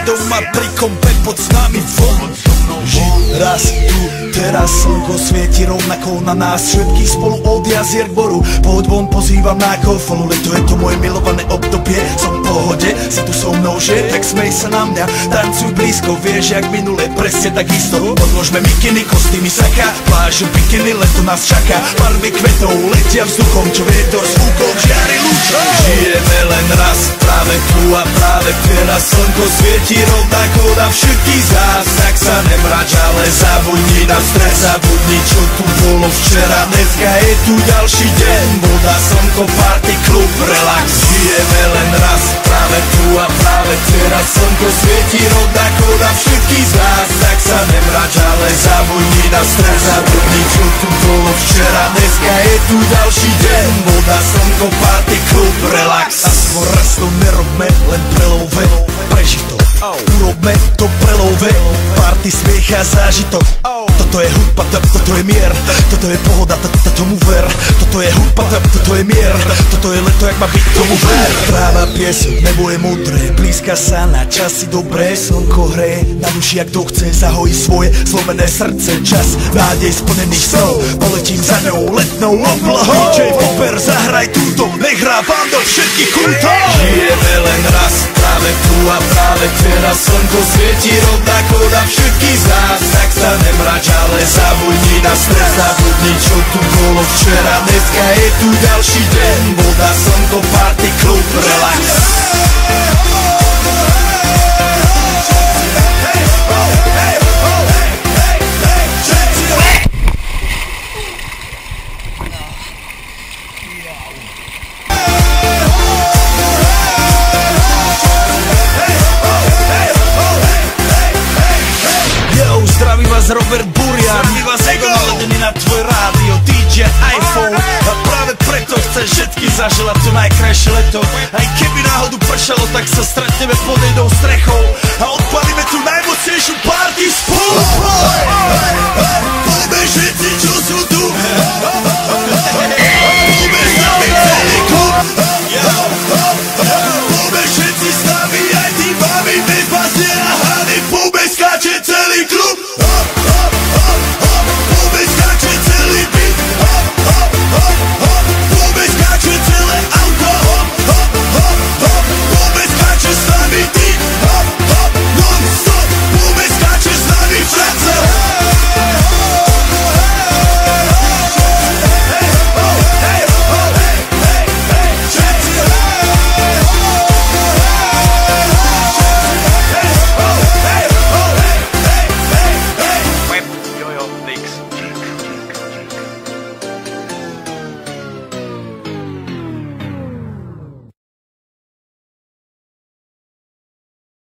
Doma pri kompe pod s nami von. Žiť raz tu, teraz slnko svieti rovnako na nás všetkých spolu od jazier k boru. Poď von, pozývam na kofolu, leto je to moje milované obdobie. Som v pohode, si tu so mnou, že? Tak smej sa na mňa, tancuj blízko, vieš jak minule, presne tak isto. Odložme mikiny, kostýmy, saka, plážu, bikiny, leto nás čaká. Barvy kvetov letia vzduchom, čo vietor s fúkom žiari lúčom. Žijeme len raz, práve tu a práve teraz slnko svieti rovnako na všetkých z nás. Tak sa nemrač, ale zabudni na stres, zabudni čo tu bolo včera. Dneska je tu ďalší deň, voda, slnko, party, klub, relax. Žijeme len raz, práve tu a práve teraz slnko svieti rovnako na všetkých z nás. Tak sa nemrač, ale zabudni na stres, zabudni čo tu bolo včera. Dneska je tu ďalší deň, voda, slnko, party, klub, relax. A skôr raz to nerobme, len prelove, preži to. Urobme to prelove, party, smiech a zážitok. Toto je hudba, toto je mier, toto je pohoda, tomu ver. Toto je hudba, toto je mier, toto je leto, jak má byť, tomu ver. Práva pieseň, nebo je modré, blízka sa na časy dobré. Slnko hreje na duši, jak to chce, zahojí svoje zlomené srdce. Čas nádej splnených snov, poletím za ňou letnou oblohou. DJ Popper, zahraj túto, nech hrá vám do všetkých kútov. Žijeme len raz, práve tu a práve teraz slnko svieti rovnako na všetkých z nás. Tak sa nemrač, ale zabudni na stres, zabudni čo tu bolo včera. Dneska je tu ďalší deň, voda, slnko, party, klub, relax. Zdraví vás Robert Burian, zdraví vás Ego naladený na tvoj rádio, DJ iPhone. A práve preto chceš všetky zaželať to najkrajšie leto. Aj keby náhodu pršalo, tak sa stretneme pod jednou strechou a odpalíme tú najmocnejšiu party spolu. Poďme všetci